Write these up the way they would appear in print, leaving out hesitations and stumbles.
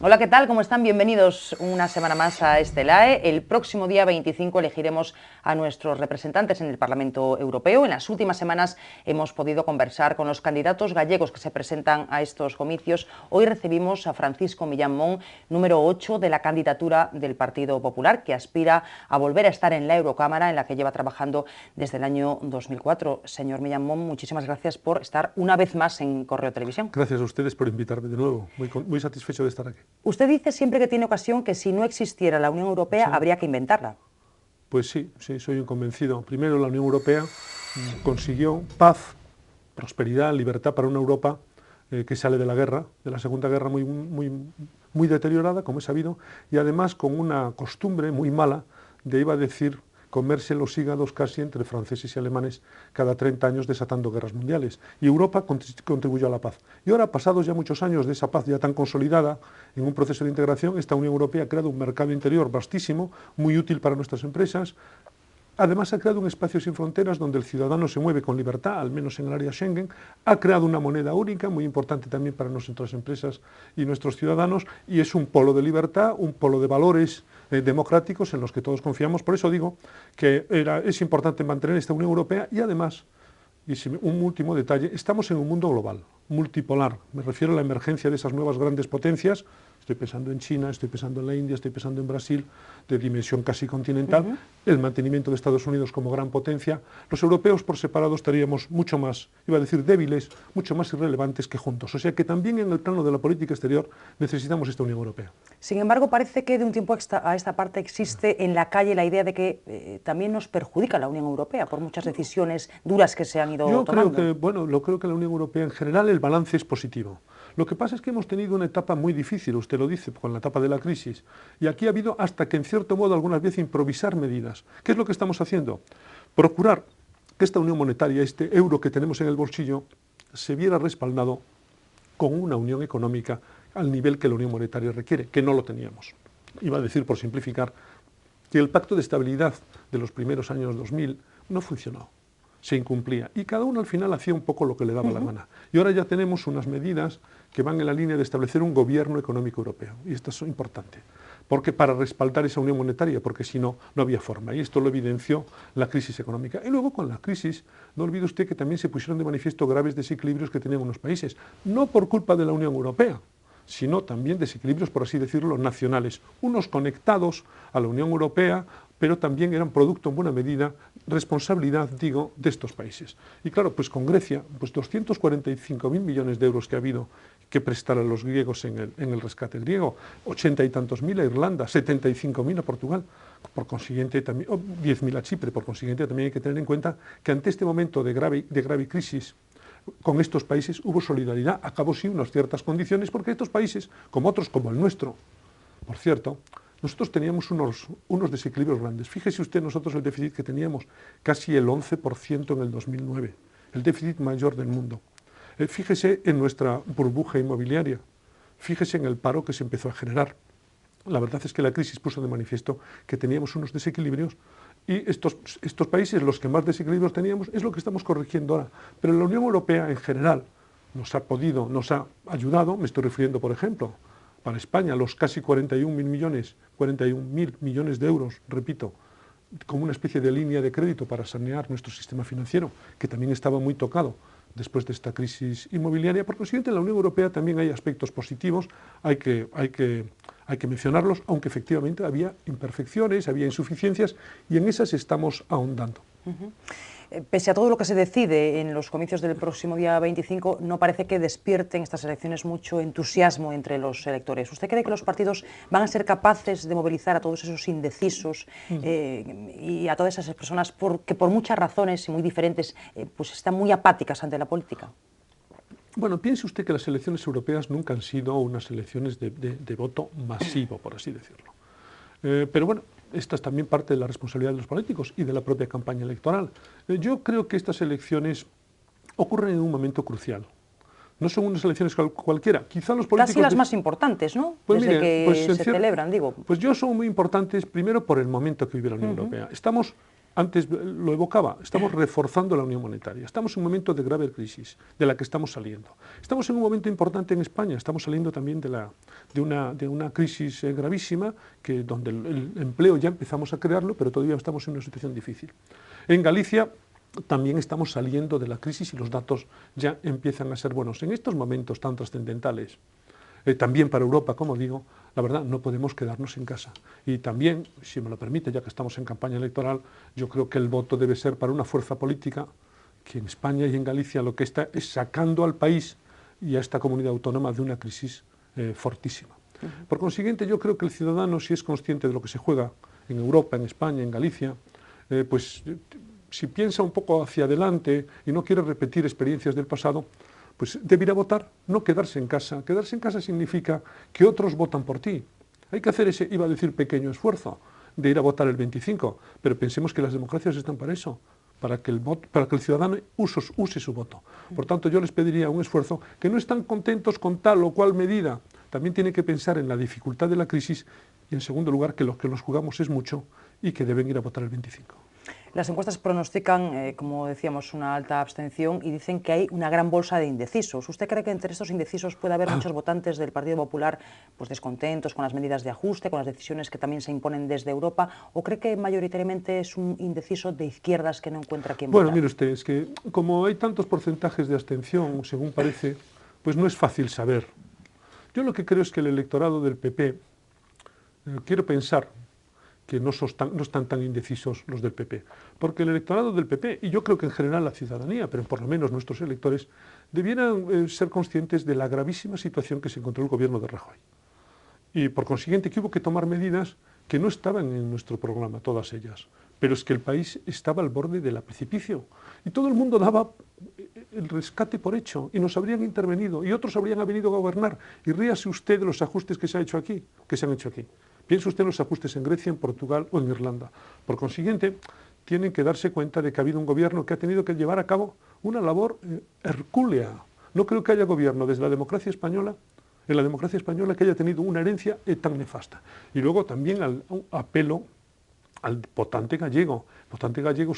Hola, ¿qué tal? ¿Cómo están? Bienvenidos una semana más a Estelae. El próximo día 25 elegiremos a nuestros representantes en el Parlamento Europeo. En las últimas semanas hemos podido conversar con los candidatos gallegos que se presentan a estos comicios. Hoy recibimos a Francisco Millán Mon, número 8 de la candidatura del Partido Popular, que aspira a volver a estar en la Eurocámara, en la que lleva trabajando desde el año 2004. Señor Millán Mon, muchísimas gracias por estar una vez más en Correo Televisión. Gracias a ustedes por invitarme de nuevo. Muy satisfecho de estar aquí. Usted dice siempre que tiene ocasión que si no existiera la Unión Europea habría que inventarla. Pues sí, soy un convencido. Primero, la Unión Europea consiguió paz, prosperidad, libertad para una Europa que sale de la guerra, de la Segunda Guerra muy deteriorada, como es sabido, y además con una costumbre muy mala de, iba a decir, comerse los hígados casi entre franceses y alemanes cada 30 años desatando guerras mundiales. Y Europa contribuyó a la paz. Y ahora, pasados ya muchos años de esa paz ya tan consolidada, en un proceso de integración, esta Unión Europea ha creado un mercado interior vastísimo, muy útil para nuestras empresas. Además ha creado un espacio sin fronteras donde el ciudadano se mueve con libertad, al menos en el área Schengen. Ha creado una moneda única, muy importante también para nuestras empresas y nuestros ciudadanos, y es un polo de libertad, un polo de valores democráticos en los que todos confiamos. Por eso digo que es importante mantener esta Unión Europea y además, y un último detalle, estamos en un mundo global, multipolar. Me refiero a la emergencia de esas nuevas grandes potencias. Estoy pensando en China, estoy pensando en la India, estoy pensando en Brasil, de dimensión casi continental, el mantenimiento de Estados Unidos como gran potencia. Los europeos por separado estaríamos mucho más, iba a decir débiles, mucho más irrelevantes que juntos. O sea que también en el plano de la política exterior necesitamos esta Unión Europea. Sin embargo, parece que de un tiempo a esta parte existe en la calle la idea de que también nos perjudica la Unión Europea por muchas decisiones duras que se han ido tomando. Creo que la Unión Europea en general el balance es positivo. Lo que pasa es que hemos tenido una etapa muy difícil, usted lo dice, con la etapa de la crisis, y aquí ha habido hasta que en cierto modo algunas veces improvisar medidas. ¿Qué es lo que estamos haciendo? Procurar que esta unión monetaria, este euro que tenemos en el bolsillo, se viera respaldado con una unión económica al nivel que la unión monetaria requiere, que no lo teníamos. Iba a decir, por simplificar, que el pacto de estabilidad de los primeros años 2000 no funcionó. Se incumplía y cada uno al final hacía un poco lo que le daba la gana. Y ahora ya tenemos unas medidas que van en la línea de establecer un gobierno económico europeo, y esto es importante, porque para respaldar esa unión monetaria, porque si no, no había forma, y esto lo evidenció la crisis económica. Y luego con la crisis, no olvide usted que también se pusieron de manifiesto graves desequilibrios que tenían unos países, no por culpa de la Unión Europea, sino también desequilibrios, por así decirlo, nacionales, unos conectados a la Unión Europea, pero también eran producto en buena medida, responsabilidad, digo, de estos países. Y claro, pues con Grecia, pues 245.000 millones de euros que ha habido que prestar a los griegos en el rescate griego, 80 y tantos mil a Irlanda, 75.000 a Portugal, por consiguiente también, 10.000 a Chipre, por consiguiente también hay que tener en cuenta que ante este momento de grave crisis, con estos países hubo solidaridad, acabó sí unas ciertas condiciones, porque estos países, como otros, como el nuestro, por cierto, nosotros teníamos unos desequilibrios grandes. Fíjese usted, nosotros el déficit que teníamos, casi el 11% en el 2009, el déficit mayor del mundo. Fíjese en nuestra burbuja inmobiliaria, fíjese en el paro que se empezó a generar. La verdad es que la crisis puso de manifiesto que teníamos unos desequilibrios y estos países, los que más desequilibrios teníamos, es lo que estamos corrigiendo ahora. Pero la Unión Europea en general nos ha ayudado, me estoy refiriendo, por ejemplo, para España, los casi 41.000 millones de euros, repito, como una especie de línea de crédito para sanear nuestro sistema financiero, que también estaba muy tocado después de esta crisis inmobiliaria. Por consiguiente, en la Unión Europea también hay aspectos positivos, hay que mencionarlos, aunque efectivamente había imperfecciones, había insuficiencias, y en esas estamos ahondando. Pese a todo lo que se decide en los comicios del próximo día 25, no parece que despierten estas elecciones mucho entusiasmo entre los electores. ¿Usted cree que los partidos van a ser capaces de movilizar a todos esos indecisos y a todas esas personas que por muchas razones y muy diferentes pues están muy apáticas ante la política? Bueno, piense usted que las elecciones europeas nunca han sido unas elecciones de voto masivo, por así decirlo. Pero bueno, esta es también parte de la responsabilidad de los políticos y de la propia campaña electoral. Yo creo que estas elecciones ocurren en un momento crucial. No son unas elecciones cualquiera. Quizá los políticos... Casi las más importantes, ¿no? Pues desde mire, que se celebran, digo. Pues yo son muy importantes, primero por el momento que vive la Unión Europea. Estamos antes lo evocaba, estamos reforzando la unión monetaria. Estamos en un momento de grave crisis, de la que estamos saliendo. Estamos en un momento importante en España, estamos saliendo también de una crisis gravísima, donde el empleo ya empezamos a crearlo, pero todavía estamos en una situación difícil. En Galicia también estamos saliendo de la crisis y los datos ya empiezan a ser buenos. En estos momentos tan trascendentales, también para Europa, como digo, la verdad, no podemos quedarnos en casa. Y también, si me lo permite, ya que estamos en campaña electoral, yo creo que el voto debe ser para una fuerza política que en España y en Galicia lo que está es sacando al país y a esta comunidad autónoma de una crisis fortísima. Por consiguiente, yo creo que el ciudadano, si es consciente de lo que se juega en Europa, en España, en Galicia, pues si piensa un poco hacia adelante y no quiere repetir experiencias del pasado, pues debe ir a votar, no quedarse en casa. Quedarse en casa significa que otros votan por ti. Hay que hacer ese, iba a decir, pequeño esfuerzo de ir a votar el 25, pero pensemos que las democracias están para eso, para que el ciudadano use su voto. Por tanto, yo les pediría un esfuerzo, que no están contentos con tal o cual medida, también tienen que pensar en la dificultad de la crisis y, en segundo lugar, que lo que nos jugamos es mucho y que deben ir a votar el 25. Las encuestas pronostican, como decíamos, una alta abstención y dicen que hay una gran bolsa de indecisos. ¿Usted cree que entre estos indecisos puede haber muchos votantes del Partido Popular pues descontentos con las medidas de ajuste, con las decisiones que también se imponen desde Europa? ¿O cree que mayoritariamente es un indeciso de izquierdas que no encuentra quién votar? Bueno, mire usted, es que como hay tantos porcentajes de abstención, según parece, pues no es fácil saber. Yo lo que creo es que el electorado del PP, quiero pensar que no están tan indecisos los del PP, porque el electorado del PP, y yo creo que en general la ciudadanía, pero por lo menos nuestros electores, debieran ser conscientes de la gravísima situación que se encontró el gobierno de Rajoy. Y por consiguiente que hubo que tomar medidas que no estaban en nuestro programa, todas ellas, pero es que el país estaba al borde del precipicio y todo el mundo daba el rescate por hecho y nos habrían intervenido y otros habrían venido a gobernar. Y ríase usted de los ajustes que se han hecho aquí. Piense usted en los ajustes en Grecia, en Portugal o en Irlanda. Por consiguiente, tienen que darse cuenta de que ha habido un gobierno que ha tenido que llevar a cabo una labor hercúlea. No creo que haya gobierno desde la democracia española, en la democracia española, que haya tenido una herencia tan nefasta. Y luego también apelo al votante gallego. El votante gallego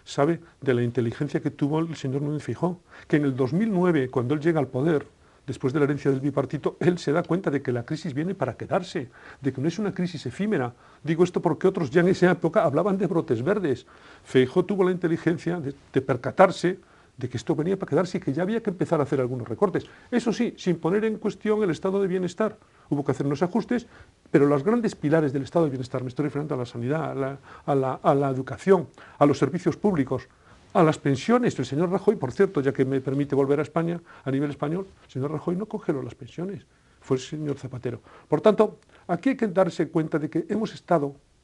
sabe de la inteligencia que tuvo el señor Núñez Feijóo, que en el 2009, cuando él llega al poder, después de la herencia del bipartito, él se da cuenta de que la crisis viene para quedarse, de que no es una crisis efímera. Digo esto porque otros ya en esa época hablaban de brotes verdes. Feijóo tuvo la inteligencia de percatarse de que esto venía para quedarse y que ya había que empezar a hacer algunos recortes. Eso sí, sin poner en cuestión el estado de bienestar. Hubo que hacer unos ajustes, pero los grandes pilares del estado de bienestar, me estoy refiriendo a la sanidad, a la educación, a los servicios públicos, a las pensiones. El señor Rajoy, por cierto, ya que me permite volver a España a nivel español, el señor Rajoy no congeló las pensiones, fue el señor Zapatero. Por tanto, aquí hay que darse cuenta de que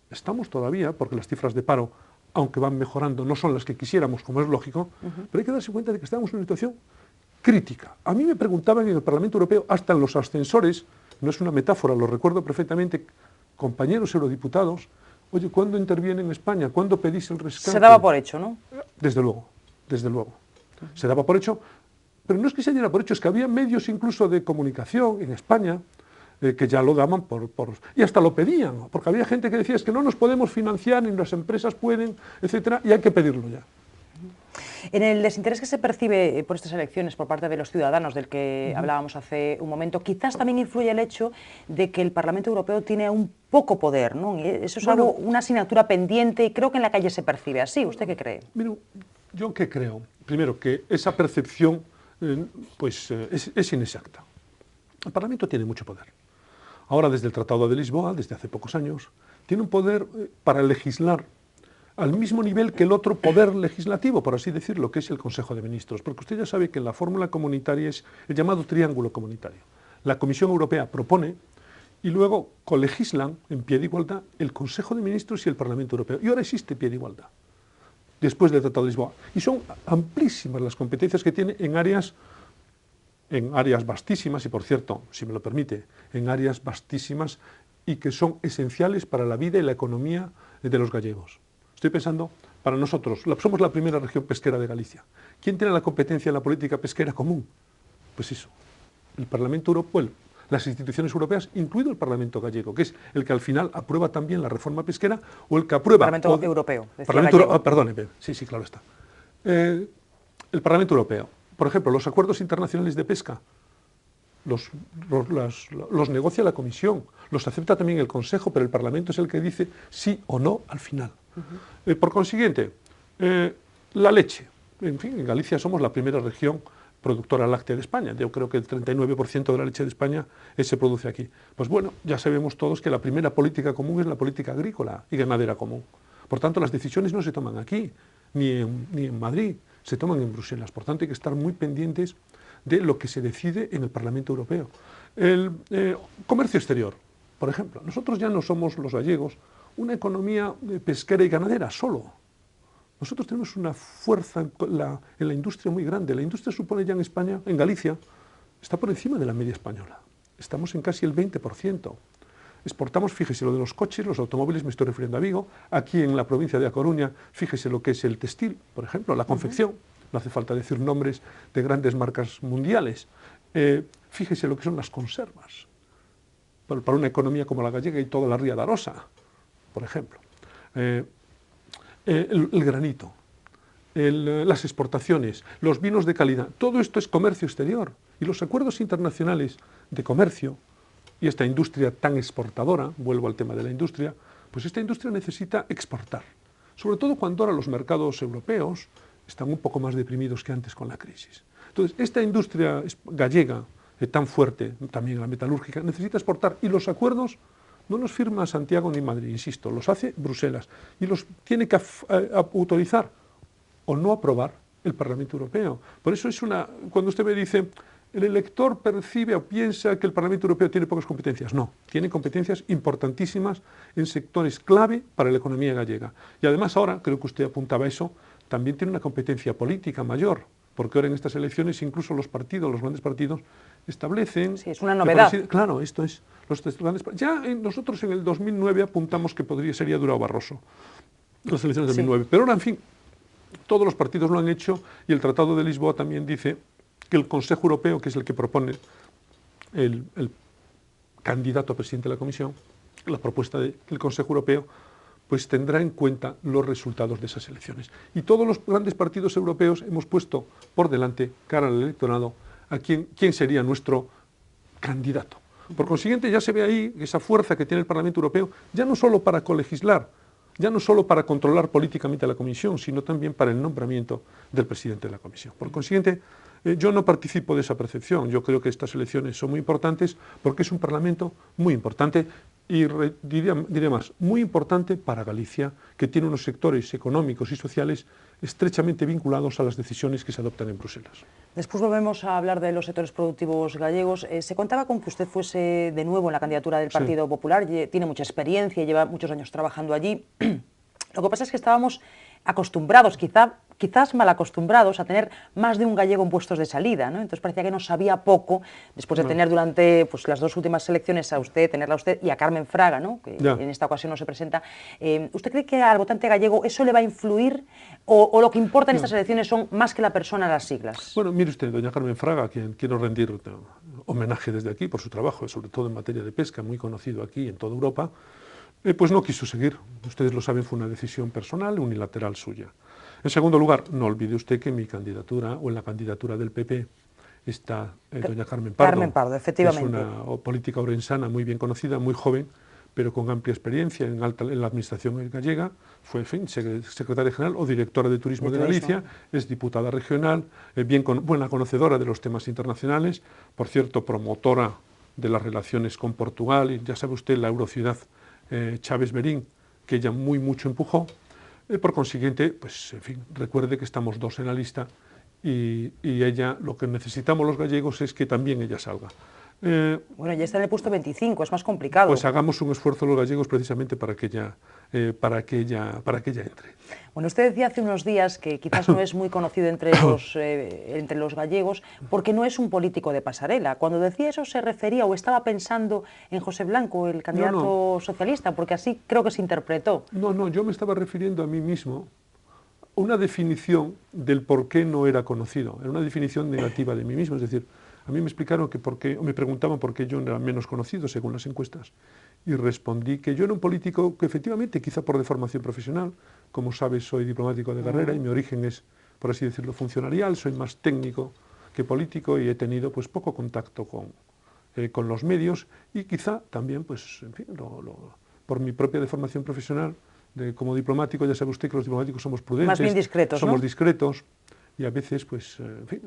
estamos todavía, porque las cifras de paro, aunque van mejorando, no son las que quisiéramos, como es lógico, pero hay que darse cuenta de que estamos en una situación crítica. A mí me preguntaban en el Parlamento Europeo, hasta en los ascensores, no es una metáfora, lo recuerdo perfectamente, compañeros eurodiputados, oye, ¿cuándo interviene en España? ¿Cuándo pedís el rescate? Se daba por hecho, ¿no? Desde luego, desde luego. Se daba por hecho, pero no es que se diera por hecho, es que había medios incluso de comunicación en España que ya lo daban y hasta lo pedían, porque había gente que decía es que no nos podemos financiar, ni las empresas pueden, etcétera, y hay que pedirlo ya. En el desinterés que se percibe por estas elecciones por parte de los ciudadanos, del que hablábamos hace un momento, quizás también influye el hecho de que el Parlamento Europeo tiene un poco poder, ¿no? Y eso es una asignatura pendiente y creo que en la calle se percibe así. ¿Usted qué cree? Mira, yo qué creo. Primero, que esa percepción es inexacta. El Parlamento tiene mucho poder. Ahora, desde el Tratado de Lisboa, desde hace pocos años, tiene un poder para legislar al mismo nivel que el otro poder legislativo, por así decirlo, que es el Consejo de Ministros. Porque usted ya sabe que la fórmula comunitaria es el llamado triángulo comunitario. La Comisión Europea propone y luego colegislan en pie de igualdad el Consejo de Ministros y el Parlamento Europeo. Y ahora existe pie de igualdad, después del Tratado de Lisboa. Y son amplísimas las competencias que tiene en áreas vastísimas, y por cierto, si me lo permite, en áreas vastísimas y que son esenciales para la vida y la economía de los gallegos. Estoy pensando, para nosotros, somos la primera región pesquera de Galicia. ¿Quién tiene la competencia en la política pesquera común? Pues eso, el Parlamento Europeo, las instituciones europeas, incluido el Parlamento gallego, que es el que al final aprueba también la reforma pesquera o el que aprueba... Parlamento Europeo, Perdóneme, sí, claro está. El Parlamento Europeo. Por ejemplo, los acuerdos internacionales de pesca los negocia la Comisión, los acepta también el Consejo, pero el Parlamento es el que dice sí o no al final. Por consiguiente, la leche. En fin, en Galicia somos la primera región productora láctea de España. Yo creo que el 39% de la leche de España se produce aquí. Pues bueno, ya sabemos todos que la primera política común es la política agrícola y ganadera común. Por tanto, las decisiones no se toman aquí, ni en Madrid, se toman en Bruselas. Por tanto, hay que estar muy pendientes de lo que se decide en el Parlamento Europeo. El comercio exterior, por ejemplo. Nosotros ya no somos, los gallegos, una economía pesquera y ganadera solo. Nosotros tenemos una fuerza en la industria muy grande. La industria supone ya en España, en Galicia, está por encima de la media española. Estamos en casi el 20%. Exportamos, fíjese, lo de los coches, los automóviles, me estoy refiriendo a Vigo. Aquí en la provincia de A Coruña, fíjese lo que es el textil, por ejemplo, la confección. No hace falta decir nombres de grandes marcas mundiales. Fíjese lo que son las conservas. Para una economía como la gallega y toda la Ría de Arosa, por ejemplo. El granito, las exportaciones, los vinos de calidad, todo esto es comercio exterior. Y los acuerdos internacionales de comercio y esta industria tan exportadora, vuelvo al tema de la industria, pues esta industria necesita exportar. Sobre todo cuando ahora los mercados europeos están un poco más deprimidos que antes con la crisis. Entonces, esta industria gallega, tan fuerte, también la metalúrgica, necesita exportar. Y los acuerdos no los firma Santiago ni Madrid, insisto, los hace Bruselas. Y los tiene que autorizar o no aprobar el Parlamento Europeo. Por eso cuando usted me dice, el elector percibe o piensa que el Parlamento Europeo tiene pocas competencias. No, tiene competencias importantísimas en sectores clave para la economía gallega. Y además ahora, creo que usted apuntaba a eso, también tiene una competencia política mayor, porque ahora en estas elecciones incluso los grandes partidos, establecen... Sí, es una novedad. Claro, esto es... nosotros en el 2009 apuntamos que sería Durão Barroso, las elecciones del 2009, pero ahora, en fin, todos los partidos lo han hecho y el Tratado de Lisboa también dice que el Consejo Europeo, que es el que propone el candidato a presidente de la Comisión, la propuesta del Consejo Europeo, pues tendrá en cuenta los resultados de esas elecciones. Y todos los grandes partidos europeos hemos puesto por delante, cara al electorado, a quién sería nuestro candidato. Por consiguiente, ya se ve ahí esa fuerza que tiene el Parlamento Europeo, ya no solo para colegislar, ya no solo para controlar políticamente a la Comisión, sino también para el nombramiento del presidente de la Comisión. Por consiguiente, yo no participo de esa percepción. Yo creo que estas elecciones son muy importantes porque es un Parlamento muy importante y diré más, muy importante para Galicia, que tiene unos sectores económicos y sociales estrechamente vinculados a las decisiones que se adoptan en Bruselas. Después volvemos a hablar de los sectores productivos gallegos. Se contaba con que usted fuese de nuevo en la candidatura del Partido Popular, tiene mucha experiencia y lleva muchos años trabajando allí. Lo que pasa es que estábamos acostumbrados, quizás mal acostumbrados, a tener más de un gallego en puestos de salida, ¿no? Entonces parecía que nos sabía poco, después de tener durante las dos últimas elecciones tenerla a usted y a Carmen Fraga, ¿no? Que en esta ocasión no se presenta. ¿Usted cree que al votante gallego eso le va a influir o lo que importa en estas elecciones son más que la persona las siglas? Bueno, mire usted, doña Carmen Fraga, a quien quiero rendir homenaje desde aquí por su trabajo, sobre todo en materia de pesca, muy conocido aquí en toda Europa, pues no quiso seguir. Ustedes lo saben, fue una decisión personal, unilateral suya. En segundo lugar, no olvide usted que en mi candidatura o en la candidatura del PP está doña Carmen Pardo. Carmen Pardo, efectivamente. Es una política orensana muy bien conocida, muy joven, pero con amplia experiencia en la administración gallega. Fue, en fin, secretaria general o directora de Turismo de Galicia, es diputada regional, buena conocedora de los temas internacionales, por cierto, promotora de las relaciones con Portugal, y ya sabe usted, la Eurociudad Chávez Berín, que ella mucho empujó. Por consiguiente, pues, en fin, recuerde que estamos dos en la lista y ella, lo que necesitamos los gallegos es que también ella salga. Bueno, ya está en el puesto 25, es más complicado. Pues hagamos un esfuerzo los gallegos precisamente para que ella entre. Bueno, usted decía hace unos días que quizás no es muy conocido entre los gallegos porque no es un político de pasarela. Cuando decía eso se refería o estaba pensando en José Blanco, el candidato socialista, porque así creo que se interpretó. No, yo me estaba refiriendo a mí mismo, una definición del por qué no era conocido, era una definición negativa de mí mismo, es decir, A mí me explicaron que me preguntaban por qué yo era menos conocido según las encuestas. Y respondí que yo era un político que efectivamente, quizá por deformación profesional, como sabes, soy diplomático de carrera y mi origen es, por así decirlo, funcionarial, soy más técnico que político y he tenido pues poco contacto con los medios y quizá también, pues, en fin, por mi propia deformación profesional, como diplomático, ya sabe usted que los diplomáticos somos prudentes, más bien discretos, somos ¿no? discretos y a veces, pues, en fin,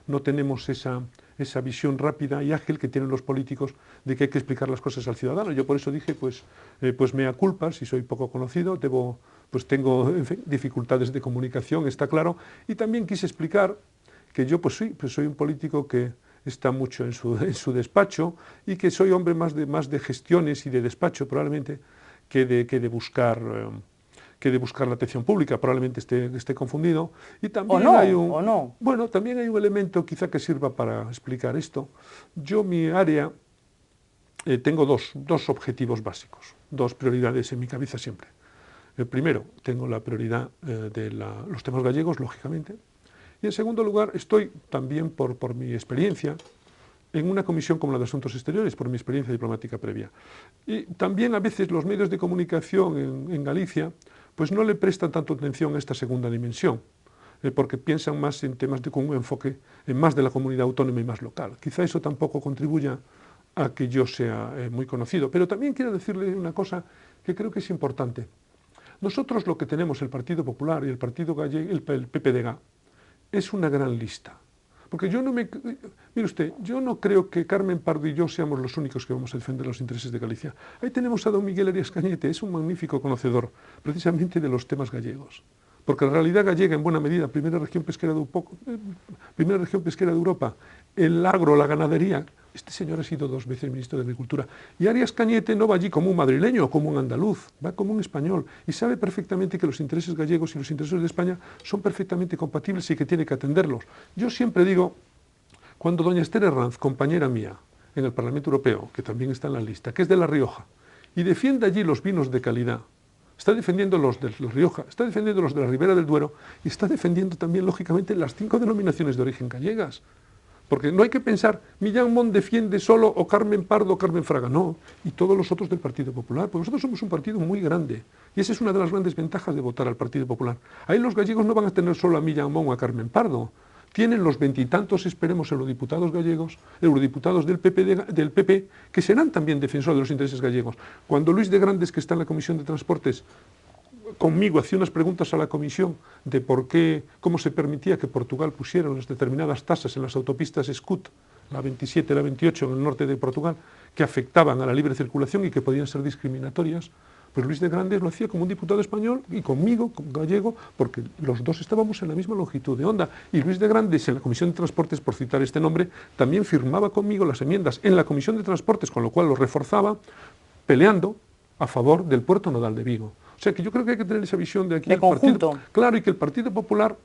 no tenemos esa visión rápida y ágil que tienen los políticos de que hay que explicar las cosas al ciudadano. Yo por eso dije, pues mea culpa, si soy poco conocido, pues tengo, en fin, dificultades de comunicación, está claro, y también quise explicar que yo, pues soy un político que está mucho en su despacho y que soy hombre más de gestiones y de despacho probablemente que de buscar la atención pública, probablemente esté confundido. Y también ¿O no? Bueno, también hay un elemento quizá que sirva para explicar esto. Yo, mi área, tengo dos objetivos básicos, dos prioridades en mi cabeza siempre. El primero, tengo la prioridad de los temas gallegos, lógicamente. Y en segundo lugar, estoy también por mi experiencia en una comisión como la de Asuntos Exteriores, por mi experiencia diplomática previa. Y también a veces los medios de comunicación en Galicia pues no le prestan tanto atención a esta segunda dimensión, porque piensan más en temas con un enfoque más de la comunidad autónoma y más local. Quizá eso tampoco contribuya a que yo sea muy conocido. Pero también quiero decirle una cosa que creo que es importante. Nosotros lo que tenemos, el Partido Popular y el Partido Gallego, el PPDG, es una gran lista. Porque mire usted, yo no creo que Carmen Pardo y yo seamos los únicos que vamos a defender los intereses de Galicia. Ahí tenemos a don Miguel Arias Cañete, es un magnífico conocedor precisamente de los temas gallegos. Porque la realidad gallega, en buena medida, primera región pesquera de Europa, el agro, la ganadería. Este señor ha sido 2 veces ministro de Agricultura. Y Arias Cañete no va allí como un madrileño o como un andaluz, va como un español. Y sabe perfectamente que los intereses gallegos y los intereses de España son perfectamente compatibles y que tiene que atenderlos. Yo siempre digo, cuando doña Esther Herranz, compañera mía en el Parlamento Europeo, que también está en la lista, que es de La Rioja, y defiende allí los vinos de calidad, está defendiendo los de La Rioja, está defendiendo los de la Ribera del Duero y está defendiendo también, lógicamente, las 5 denominaciones de origen gallegas. Porque no hay que pensar, Millán Mon defiende solo o Carmen Pardo o Carmen Fraga, no, y todos los otros del Partido Popular, porque nosotros somos un partido muy grande, y esa es una de las grandes ventajas de votar al Partido Popular. Ahí los gallegos no van a tener solo a Millán Mon o a Carmen Pardo, tienen los 20 y tantos, esperemos, eurodiputados gallegos, eurodiputados del PP, que serán también defensores de los intereses gallegos. Cuando Luis de Grandes, que está en la Comisión de Transportes, conmigo hacía unas preguntas a la comisión de cómo se permitía que Portugal pusiera unas determinadas tasas en las autopistas SCUT, la 27 y la 28 en el norte de Portugal, que afectaban a la libre circulación y que podían ser discriminatorias, pues Luis de Grandes lo hacía como un diputado español y conmigo, como gallego, porque los dos estábamos en la misma longitud de onda. Y Luis de Grandes, en la Comisión de Transportes, por citar este nombre, también firmaba conmigo las enmiendas en la Comisión de Transportes, con lo cual lo reforzaba, peleando a favor del puerto nodal de Vigo. O sea que yo creo que hay que tener esa visión de aquí. De conjunto. Claro, y que el Partido Popular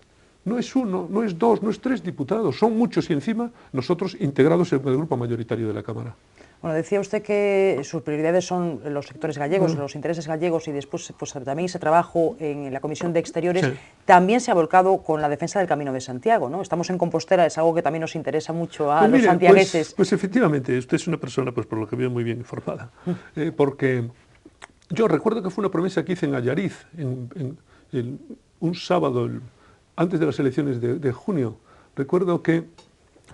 no es 1, no es 2, no es 3 diputados, son muchos y encima nosotros integrados en el grupo mayoritario de la Cámara. Bueno, decía usted que sus prioridades son los sectores gallegos, los intereses gallegos y después pues, también ese trabajo en la Comisión de Exteriores también se ha volcado con la defensa del Camino de Santiago, ¿no? Estamos en Compostela, es algo que también nos interesa mucho a los santiagueses. Pues efectivamente, usted es una persona, pues por lo que veo, muy bien informada, porque yo recuerdo que fue una promesa que hice en Allariz, un sábado, antes de las elecciones de junio. Recuerdo que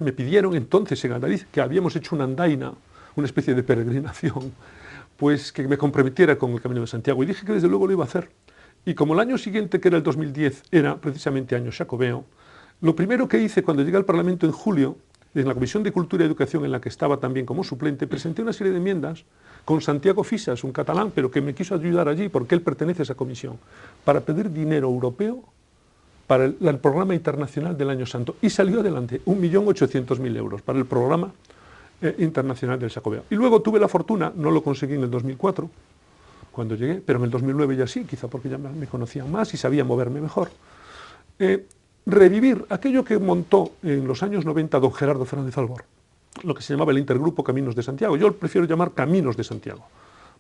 me pidieron entonces en Allariz, que habíamos hecho una andaina, una especie de peregrinación, pues que me comprometiera con el Camino de Santiago. Y dije que desde luego lo iba a hacer. Y como el año siguiente, que era el 2010, era precisamente año xacobeo, lo primero que hice cuando llegué al Parlamento en julio, en la Comisión de Cultura y Educación, en la que estaba también como suplente, presenté una serie de enmiendas con Santiago Fisas, un catalán, pero que me quiso ayudar allí porque él pertenece a esa comisión, para pedir dinero europeo para el programa internacional del Año Santo. Y salió adelante, 1.800.000 euros para el programa internacional del Xacobeo. Y luego tuve la fortuna, no lo conseguí en el 2004, cuando llegué, pero en el 2009 ya sí, quizá porque ya me conocían más y sabía moverme mejor, revivir aquello que montó en los años 90 don Gerardo Fernández Albor, lo que se llamaba el Intergrupo Caminos de Santiago. Yo prefiero llamar Caminos de Santiago,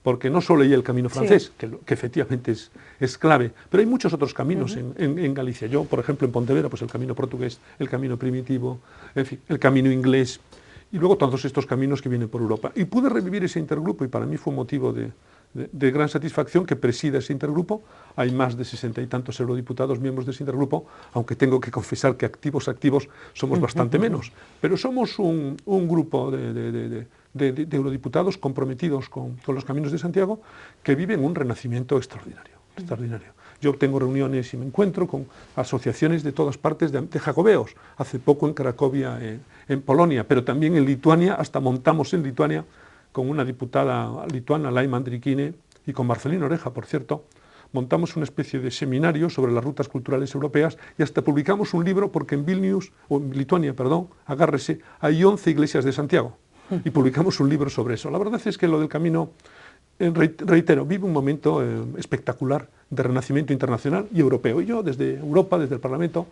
porque no solo hay el camino francés, que efectivamente es clave, pero hay muchos otros caminos en Galicia. Yo, por ejemplo, en Pontevedra, pues el camino portugués, el camino primitivo, en fin, el camino inglés, y luego todos estos caminos que vienen por Europa. Y pude revivir ese intergrupo, y para mí fue un motivo de gran satisfacción que presida ese intergrupo. Hay más de 60 y tantos eurodiputados miembros de ese intergrupo, aunque tengo que confesar que activos somos bastante menos, pero somos un grupo de eurodiputados comprometidos con los caminos de Santiago, que viven un renacimiento extraordinario. Yo tengo reuniones y me encuentro con asociaciones de todas partes de jacobeos. Hace poco en Cracovia, en Polonia, pero también en Lituania, hasta montamos en Lituania con una diputada lituana, Laima Andrikine, y con Marcelino Oreja, por cierto, montamos una especie de seminario sobre las rutas culturales europeas y hasta publicamos un libro, porque en Vilnius, o en Lituania, perdón, agárrese, hay 11 iglesias de Santiago, y publicamos un libro sobre eso. La verdad es que lo del camino, reitero, vive un momento espectacular de renacimiento internacional y europeo. Y yo desde Europa, desde el Parlamento,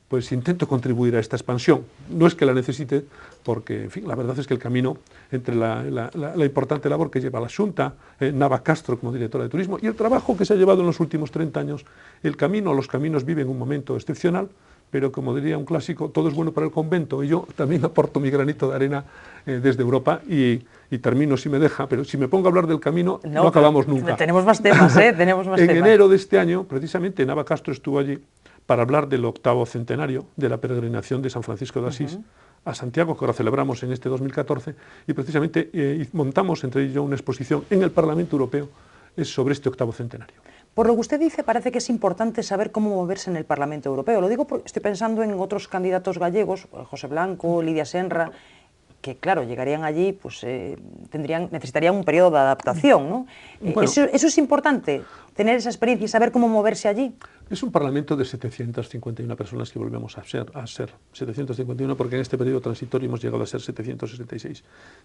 pues intento contribuir a esta expansión. No es que la necesite, porque en fin, la verdad es que el camino entre la importante labor que lleva la Xunta, Nava Castro como directora de turismo, y el trabajo que se ha llevado en los últimos 30 años, los caminos viven un momento excepcional, pero como diría un clásico, todo es bueno para el convento, y yo también aporto mi granito de arena desde Europa, y termino si me deja, pero si me pongo a hablar del camino no acabamos nunca. Tenemos más temas, tenemos más en temas. enero de este año, precisamente, Nava Castro estuvo allí para hablar del 8º centenario de la peregrinación de San Francisco de Asís a Santiago, que ahora celebramos en este 2014, y precisamente montamos entre ellos una exposición en el Parlamento Europeo sobre este 8º centenario. Por lo que usted dice, parece que es importante saber cómo moverse en el Parlamento Europeo. Lo digo porque estoy pensando en otros candidatos gallegos, José Blanco, Lidia Senra, que claro, llegarían allí, pues necesitarían un periodo de adaptación, ¿no? Bueno, ¿eso es importante, tener esa experiencia y saber cómo moverse allí? Es un parlamento de 751 personas que volvemos a ser 751, porque en este periodo transitorio hemos llegado a ser 766,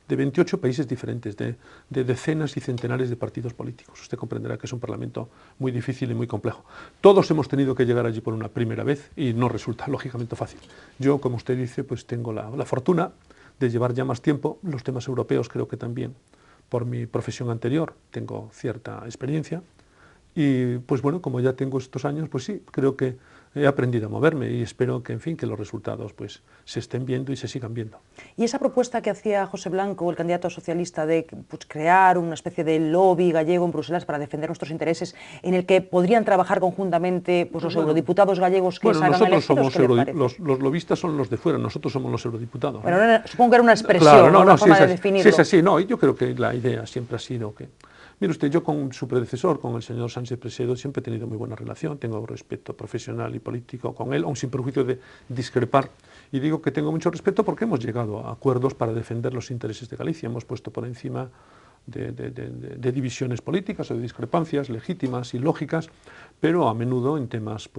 de 28 países diferentes, de decenas y centenares de partidos políticos. Usted comprenderá que es un parlamento muy difícil y muy complejo. Todos hemos tenido que llegar allí por una primera vez y no resulta lógicamente fácil. Yo, como usted dice, pues tengo la fortuna de llevar ya más tiempo. Los temas europeos creo que también, por mi profesión anterior, tengo cierta experiencia. Y pues bueno, como ya tengo estos años, pues sí, creo que he aprendido a moverme y espero que, en fin, que los resultados pues se estén viendo y se sigan viendo. Y esa propuesta que hacía José Blanco, el candidato socialista, de pues, crear una especie de lobby gallego en Bruselas para defender nuestros intereses, en el que podrían trabajar conjuntamente pues, los eurodiputados gallegos que salgan elegidos, ¿qué le parece? Los lobistas son los de fuera, nosotros somos los eurodiputados. Bueno, supongo que era una expresión, claro, una forma de Sí, definirlo. es así, no, y yo creo que la idea siempre ha sido que... Mire usted, yo con su predecesor, con el señor Sánchez Presedo, siempre he tenido muy buena relación, tengo respeto profesional y político con él, aun sin perjuicio de discrepar. Y digo que tengo mucho respeto porque hemos llegado a acuerdos para defender los intereses de Galicia, hemos puesto por encima de divisiones políticas o de discrepancias legítimas y lógicas, pero a menudo en temas,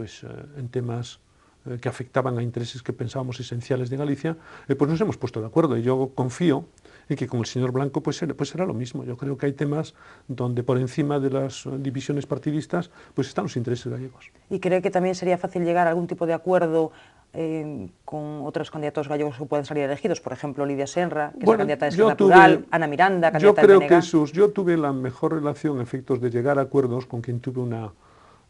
que afectaban a intereses que pensábamos esenciales de Galicia, pues nos hemos puesto de acuerdo, y yo confío en que con el señor Blanco pues será lo mismo. Yo creo que hay temas donde por encima de las divisiones partidistas pues están los intereses gallegos. ¿Y cree que también sería fácil llegar a algún tipo de acuerdo con otros candidatos gallegos que puedan salir elegidos? Por ejemplo, Lidia Senra, que es la candidata de Esquerra Plural, Ana Miranda, candidata del PNG. Yo tuve la mejor relación a efectos de llegar a acuerdos con quien tuve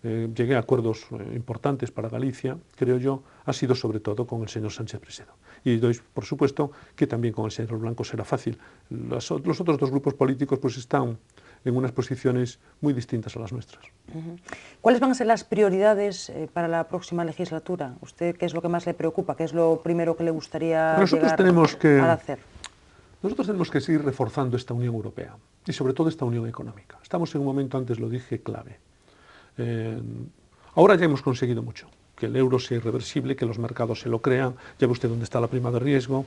llegué a acuerdos importantes para Galicia, creo yo, ha sido sobre todo con el señor Sánchez Presedo. Y doy por supuesto que también con el señor Blanco será fácil. Los otros dos grupos políticos pues están en unas posiciones muy distintas a las nuestras. ¿Cuáles van a ser las prioridades para la próxima legislatura? ¿Usted qué es lo que más le preocupa? ¿Qué es lo primero que le gustaría a hacer? Nosotros tenemos que seguir reforzando esta Unión Europea y sobre todo esta Unión Económica. Estamos en un momento, antes lo dije, clave. Ahora ya hemos conseguido mucho, que el euro sea irreversible, que los mercados se lo crean, ya ve usted dónde está la prima de riesgo,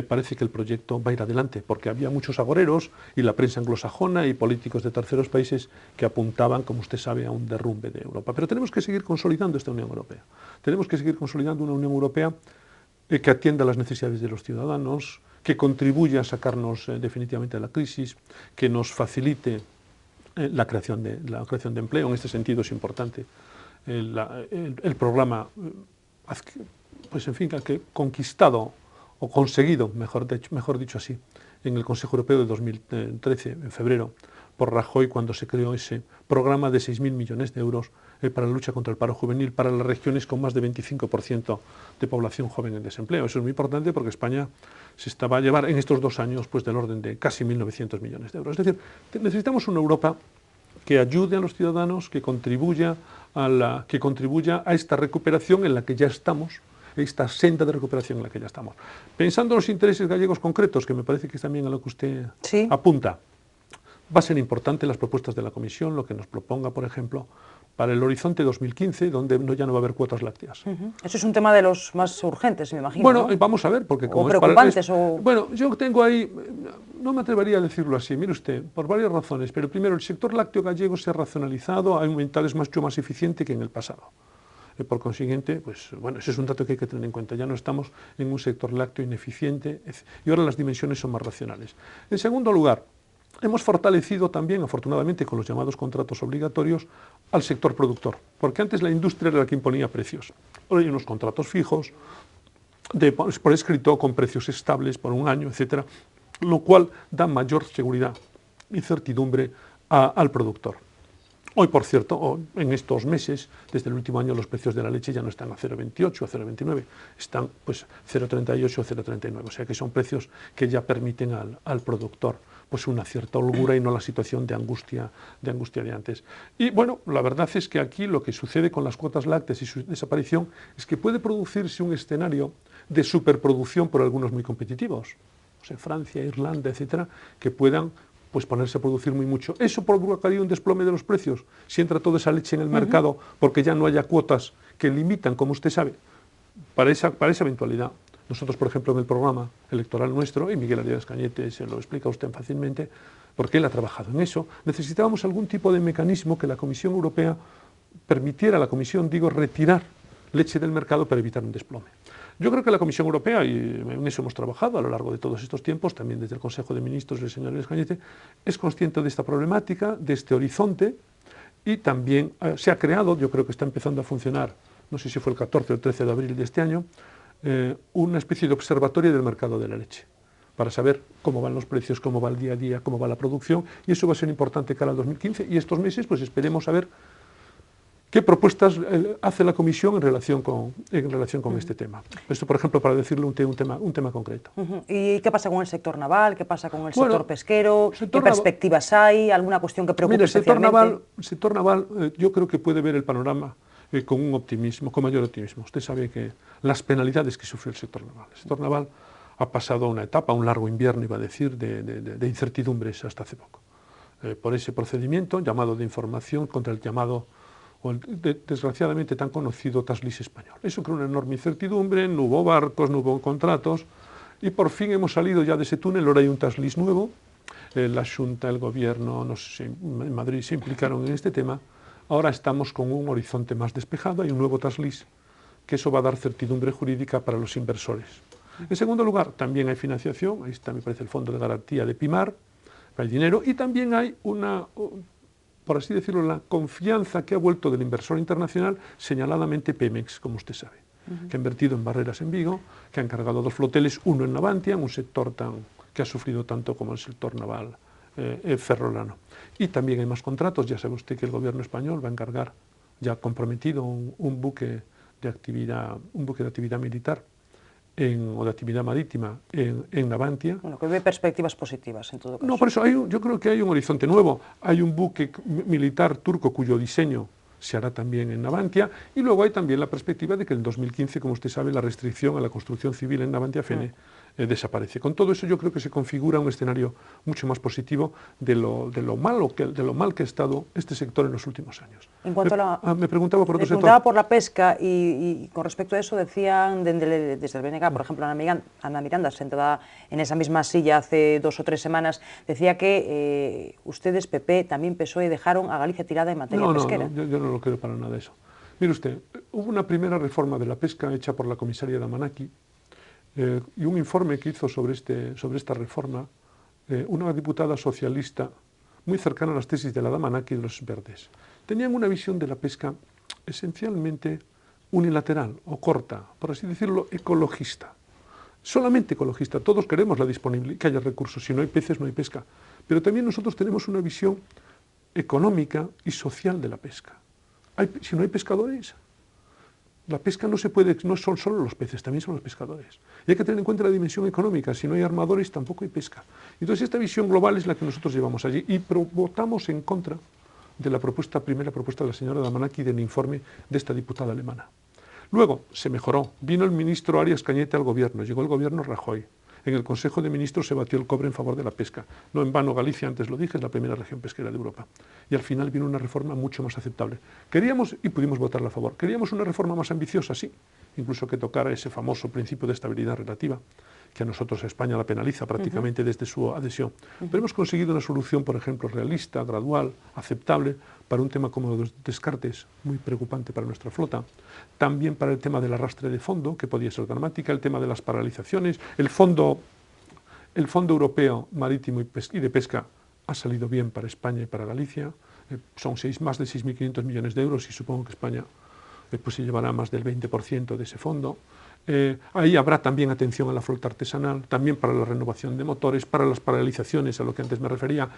parece que el proyecto va a ir adelante, porque había muchos agoreros y la prensa anglosajona y políticos de terceros países que apuntaban, como usted sabe, a un derrumbe de Europa. Pero tenemos que seguir consolidando esta Unión Europea, tenemos que seguir consolidando una Unión Europea que atienda las necesidades de los ciudadanos, que contribuya a sacarnos definitivamente de la crisis, que nos facilite la creación de empleo. En este sentido es importante el programa, pues en fin, que conquistado o conseguido, mejor dicho así, en el Consejo Europeo de 2013, en febrero, por Rajoy cuando se creó ese programa de 6.000 millones de euros para la lucha contra el paro juvenil para las regiones con más de 25% de población joven en desempleo. Eso es muy importante porque España se va a llevar en estos 2 años pues, del orden de casi 1.900 millones de euros. Es decir, necesitamos una Europa que ayude a los ciudadanos, que contribuya a esta recuperación en la que ya estamos, esta senda de recuperación en la que ya estamos. Pensando en los intereses gallegos concretos, que me parece que es también a lo que usted apunta, va a ser importante las propuestas de la Comisión, lo que nos proponga, por ejemplo, para el horizonte 2015, donde ya no va a haber cuotas lácteas. Eso es un tema de los más urgentes, me imagino. Bueno, ¿no? vamos a ver, porque como o preocupantes, Bueno, yo tengo ahí, no me atrevería a decirlo así, mire usted, por varias razones, pero primero, el sector lácteo gallego se ha racionalizado, ha aumentado, es mucho más eficiente que en el pasado. Por consiguiente, pues bueno, ese es un dato que hay que tener en cuenta. Ya no estamos en un sector lácteo ineficiente y ahora las dimensiones son más racionales. En segundo lugar, hemos fortalecido también, afortunadamente, con los llamados contratos obligatorios, al sector productor, porque antes la industria era la que imponía precios. Ahora hay unos contratos fijos, por escrito, con precios estables por un año, etcétera, lo cual da mayor seguridad y certidumbre al productor. Hoy, por cierto, en estos meses, desde el último año, los precios de la leche ya no están a 0,28, a 0,29, están pues 0,38 o 0,39, o sea que son precios que ya permiten al productor pues una cierta holgura y no la situación de angustia de antes. Y bueno, la verdad es que aquí lo que sucede con las cuotas lácteas y su desaparición es que puede producirse un escenario de superproducción por algunos muy competitivos, o sea, Francia, Irlanda, etcétera, que puedan pues ponerse a producir muy mucho. ¿Eso provocaría un desplome de los precios? Si entra toda esa leche en el mercado porque ya no haya cuotas que limitan, como usted sabe, para esa eventualidad. Nosotros, por ejemplo, en el programa electoral nuestro, y Miguel Arias Cañete se lo explica a usted fácilmente, porque él ha trabajado en eso, necesitábamos algún tipo de mecanismo que la Comisión Europea permitiera a la Comisión, retirar leche del mercado para evitar un desplome. Yo creo que la Comisión Europea, y en eso hemos trabajado a lo largo de todos estos tiempos, también desde el Consejo de Ministros del señor Arias Cañete, es consciente de esta problemática, de este horizonte, y también se ha creado, yo creo que está empezando a funcionar, no sé si fue el 14 o el 13 de abril de este año, una especie de observatorio del mercado de la leche, para saber cómo van los precios, cómo va el día a día, cómo va la producción, y eso va a ser importante cara al 2015, y estos meses pues esperemos a ver qué propuestas hace la Comisión en relación con este tema. Esto, por ejemplo, para decirle un tema concreto. ¿Y qué pasa con el sector naval? ¿Qué pasa con el sector pesquero? ¿Qué perspectivas hay? ¿Alguna cuestión que preocupe especialmente? El sector naval, yo creo que puede ver el panorama con un optimismo, con mayor optimismo. Usted sabe que las penalidades que sufrió el sector naval ha pasado una etapa, un largo invierno, iba a decir, de incertidumbres hasta hace poco. Por ese procedimiento llamado de información contra el llamado, desgraciadamente tan conocido, Taslis español. Eso creó una enorme incertidumbre, no hubo barcos, no hubo contratos, y por fin hemos salido ya de ese túnel. Ahora hay un Taslis nuevo, la Xunta, el Gobierno, no sé, en Madrid se implicaron en este tema. Ahora estamos con un horizonte más despejado, hay un nuevo Taslis, que eso va a dar certidumbre jurídica para los inversores. En segundo lugar, también hay financiación, ahí está, me parece, el Fondo de Garantía de PIMAR, hay dinero, y también hay por así decirlo, la confianza que ha vuelto del inversor internacional, señaladamente Pemex, como usted sabe, que ha invertido en barreras en Vigo, que ha encargado 2 floteles, uno en Navantia, un sector que ha sufrido tanto como el sector naval ferrolano. Y también hay más contratos, ya sabe usted que el gobierno español va a encargar, ya comprometido, un buque de actividad militar o de actividad marítima en Navantia. Bueno, que ve perspectivas positivas en todo caso. No, por eso yo creo que hay un horizonte nuevo. Hay un buque militar turco cuyo diseño se hará también en Navantia, y luego hay también la perspectiva de que en 2015, como usted sabe, la restricción a la construcción civil en Navantia Fene desaparece. Con todo eso yo creo que se configura un escenario mucho más positivo de lo mal que ha estado este sector en los últimos años. En cuanto me preguntaba por otro sector. Me preguntaba por la pesca, y con respecto a eso decían desde el BNG, por ejemplo, Ana Miranda, sentada en esa misma silla hace 2 o 3 semanas, decía que ustedes, PP, también PSOE, dejaron a Galicia tirada en materia pesquera. No, yo no lo creo para nada eso. Mire usted, hubo una primera reforma de la pesca hecha por la comisaria Damanaki, y un informe que hizo sobre esta reforma una diputada socialista muy cercana a las tesis de la Damanaki y de los Verdes. Tenían una visión de la pesca esencialmente unilateral o corta, por así decirlo, ecologista. Solamente ecologista. Todos queremos la disponibilidad, que haya recursos. Si no hay peces, no hay pesca. Pero también nosotros tenemos una visión económica y social de la pesca. Si no hay pescadores, la pesca no son solo los peces, también son los pescadores. Y hay que tener en cuenta la dimensión económica. Si no hay armadores, tampoco hay pesca. Entonces, esta visión global es la que nosotros llevamos allí y votamos en contra de la primera propuesta de la señora Damanaki del informe de esta diputada alemana. Luego, se mejoró. Vino el ministro Arias Cañete al gobierno, llegó el gobierno Rajoy. En el Consejo de Ministros se batió el cobre en favor de la pesca. No en vano Galicia, antes lo dije, es la primera región pesquera de Europa. Y al final vino una reforma mucho más aceptable. Queríamos, y pudimos votarla a favor, queríamos una reforma más ambiciosa, sí, incluso que tocara ese famoso principio de estabilidad relativa, que a nosotros a España la penaliza prácticamente desde su adhesión. Pero hemos conseguido una solución, por ejemplo, realista, gradual, aceptable, para un tema como los descartes, muy preocupante para nuestra flota. También para el tema del arrastre de fondo, que podía ser dramática, el tema de las paralizaciones, el Fondo Europeo Marítimo y de Pesca ha salido bien para España y para Galicia. Son más de 6.500 millones de euros y supongo que España pues se llevará más del 20% de ese fondo. Ahí habrá también atención a la flota artesanal, también para la renovación de motores, para las paralizaciones, a lo que antes me refería.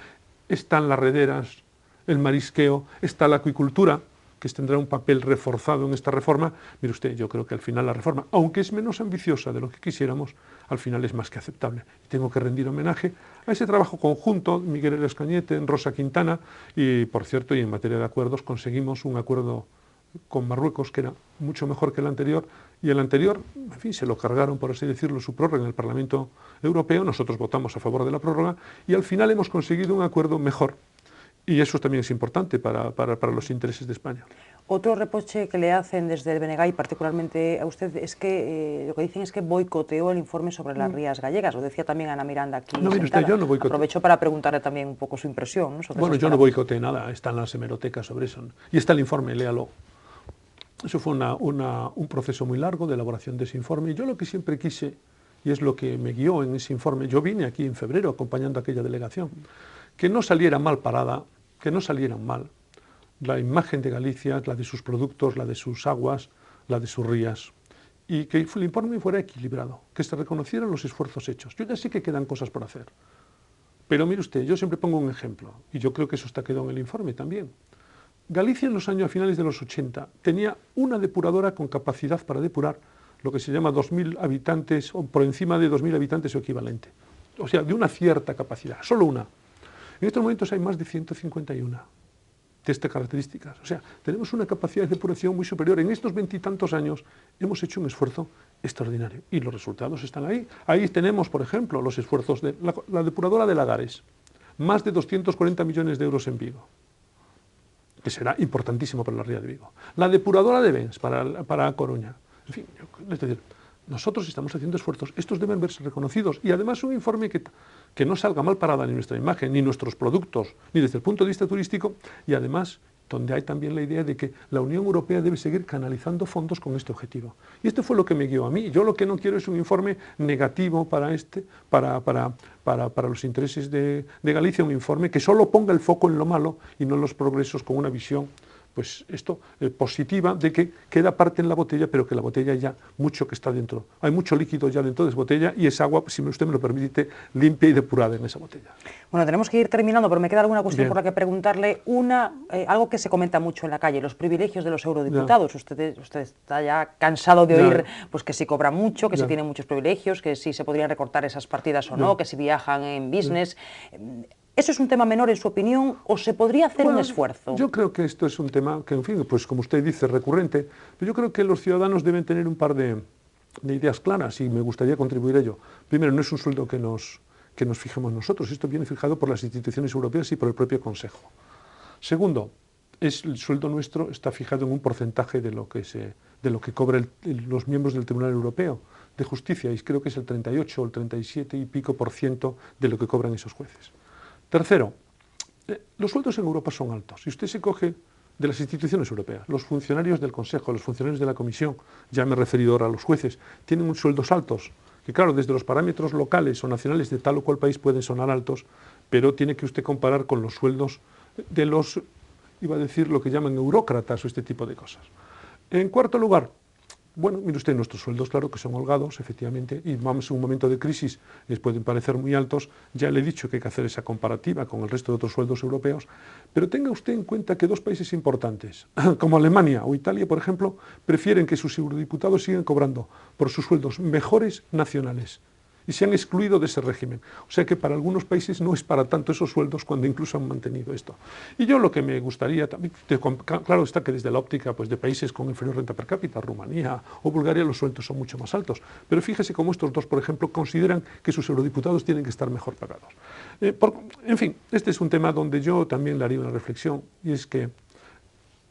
Están las rederas, el marisqueo, está la acuicultura, que tendrá un papel reforzado en esta reforma. Mire usted, yo creo que al final la reforma, aunque es menos ambiciosa de lo que quisiéramos, al final es más que aceptable. Y tengo que rendir homenaje a ese trabajo conjunto, Miguel Arias Cañete, Rosa Quintana, y por cierto, y en materia de acuerdos, conseguimos un acuerdo con Marruecos que era mucho mejor que el anterior, y el anterior, en fin, se lo cargaron, por así decirlo, su prórroga en el Parlamento Europeo, nosotros votamos a favor de la prórroga, y al final hemos conseguido un acuerdo mejor. Y eso también es importante para los intereses de España. Otro reproche que le hacen desde el BNG, y particularmente a usted, es que lo que dicen es que boicoteó el informe sobre las rías gallegas. Lo decía también Ana Miranda aquí. No, mire usted, yo no boicoteé. Aprovecho para preguntarle también un poco su impresión, ¿no? Sobre bueno, yo no boicoteé nada, están las hemerotecas sobre eso. Y está el informe, léalo. Eso fue un proceso muy largo de elaboración de ese informe. Y yo lo que siempre quise, y es lo que me guió en ese informe, yo vine aquí en febrero acompañando a aquella delegación, que no saliera mal parada, que no salieran mal la imagen de Galicia, la de sus productos, la de sus aguas, la de sus rías, y que el informe fuera equilibrado, que se reconocieran los esfuerzos hechos. Yo ya sé que quedan cosas por hacer, pero mire usted, yo siempre pongo un ejemplo, y yo creo que eso está quedado en el informe también. Galicia en los años finales de los 80 tenía una depuradora con capacidad para depurar lo que se llama 2.000 habitantes, o por encima de 2.000 habitantes o equivalente. O sea, de una cierta capacidad, solo una. En estos momentos hay más de 151 de estas características. O sea, tenemos una capacidad de depuración muy superior. En estos 20 y tantos años hemos hecho un esfuerzo extraordinario y los resultados están ahí. Ahí tenemos, por ejemplo, los esfuerzos de la depuradora de Lagares, más de 240 millones de euros en Vigo, que será importantísimo para la ría de Vigo. La depuradora de Bens para Coruña. En fin, es decir, nosotros estamos haciendo esfuerzos, estos deben verse reconocidos, y además un informe que no salga mal parada ni nuestra imagen, ni nuestros productos, ni desde el punto de vista turístico, y además donde hay también la idea de que la Unión Europea debe seguir canalizando fondos con este objetivo. Y esto fue lo que me guió a mí. Yo lo que no quiero es un informe negativo para los intereses de Galicia, un informe que solo ponga el foco en lo malo y no en los progresos, con una visión pues esto, positiva, de que queda parte en la botella, pero que la botella ya, mucho que está dentro. Hay mucho líquido ya dentro de esa botella y esa agua, si usted me lo permite, limpia y depurada en esa botella. Bueno, tenemos que ir terminando, pero me queda alguna cuestión Bien. por la que preguntarle. Algo que se comenta mucho en la calle, los privilegios de los eurodiputados. Ya. Usted está ya cansado de oír pues, que si cobra mucho, que si tiene muchos privilegios, que si se podrían recortar esas partidas o no, que si viajan en business. ¿Eso es un tema menor en su opinión o se podría hacer un esfuerzo? Yo creo que esto es un tema que, en fin, pues como usted dice, recurrente, pero yo creo que los ciudadanos deben tener un par de ideas claras y me gustaría contribuir a ello. Primero, no es un sueldo que nos fijemos nosotros, esto viene fijado por las instituciones europeas y por el propio Consejo. Segundo, el sueldo nuestro está fijado en un porcentaje de lo que cobran los miembros del Tribunal Europeo de Justicia, y creo que es el 38 o el 37 y pico % de lo que cobran esos jueces. Tercero, los sueldos en Europa son altos. Si usted se coge de las instituciones europeas, los funcionarios del Consejo, los funcionarios de la Comisión, ya me he referido ahora a los jueces, tienen unos sueldos altos, que claro, desde los parámetros locales o nacionales de tal o cual país pueden sonar altos, pero tiene que usted comparar con los sueldos de iba a decir lo que llaman eurócratas o este tipo de cosas. En cuarto lugar, Bueno, mire usted, nuestros sueldos, claro que son holgados, efectivamente, y vamos en un momento de crisis, les pueden parecer muy altos. Ya le he dicho que hay que hacer esa comparativa con el resto de otros sueldos europeos, pero tenga usted en cuenta que dos países importantes, como Alemania o Italia, por ejemplo, prefieren que sus eurodiputados sigan cobrando por sus sueldos mejores nacionales, y se han excluido de ese régimen. O sea que para algunos países no es para tanto esos sueldos cuando incluso han mantenido esto. Y yo lo que me gustaría también, claro está que desde la óptica pues, de países con inferior renta per cápita, Rumanía o Bulgaria, los sueldos son mucho más altos. Pero fíjese cómo estos dos, por ejemplo, consideran que sus eurodiputados tienen que estar mejor pagados. En fin, este es un tema donde yo también le haría una reflexión, y es que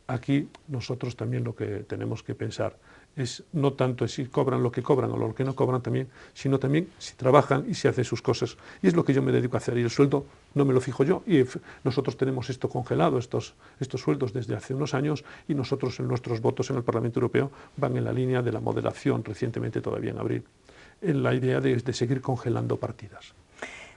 aquí nosotros también lo que tenemos que pensar es no tanto si cobran lo que cobran o lo que no cobran también, sino también si trabajan y si hacen sus cosas. Y es lo que yo me dedico a hacer. Y el sueldo no me lo fijo yo. Y nosotros tenemos esto congelado, estos sueldos desde hace unos años, y nosotros en nuestros votos en el Parlamento Europeo van en la línea de la moderación, recientemente todavía en abril, en la idea de seguir congelando partidas.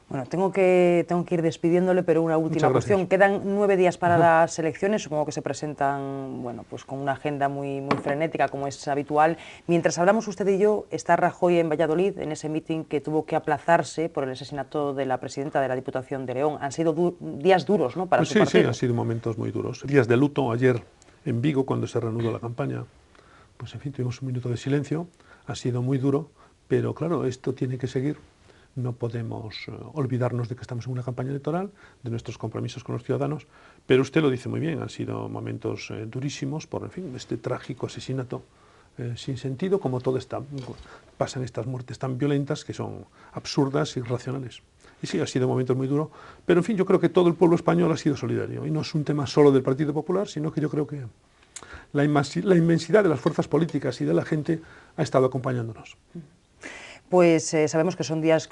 Bueno, tengo que ir despidiéndole, pero una última cuestión. Quedan 9 días para las elecciones, supongo que se presentan, bueno, pues con una agenda muy frenética, como es habitual. Mientras hablamos usted y yo, está Rajoy en Valladolid, en ese mitin que tuvo que aplazarse por el asesinato de la presidenta de la Diputación de León. Han sido días duros, ¿no?, para su partido. Sí, han sido momentos muy duros. Días de luto, ayer en Vigo, cuando se reanudó la campaña, pues en fin, tuvimos un minuto de silencio. Ha sido muy duro, pero claro, esto tiene que seguir. No podemos olvidarnos de que estamos en una campaña electoral, de nuestros compromisos con los ciudadanos, pero usted lo dice muy bien, han sido momentos durísimos por, en fin, este trágico asesinato sin sentido, como todo pasan estas muertes tan violentas que son absurdas e irracionales. Y sí, ha sido momentos muy duros, pero en fin, yo creo que todo el pueblo español ha sido solidario, y no es un tema solo del Partido Popular, sino que yo creo que la inmensidad de las fuerzas políticas y de la gente ha estado acompañándonos. Pues sabemos que son días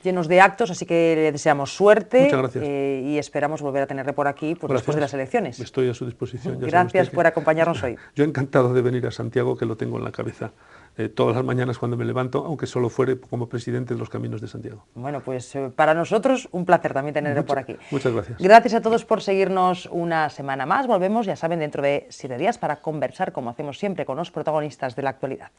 llenos de actos, así que le deseamos suerte. Muchas gracias. Y esperamos volver a tenerle por aquí después de las elecciones. Estoy a su disposición. Gracias por acompañarnos hoy. Yo encantado de venir a Santiago, que lo tengo en la cabeza todas las mañanas cuando me levanto, aunque solo fuere como presidente de los Caminos de Santiago. Bueno, pues para nosotros un placer también tenerle por aquí. Muchas gracias. Gracias a todos por seguirnos una semana más. Volvemos, ya saben, dentro de 7 días para conversar, como hacemos siempre, con los protagonistas de la actualidad.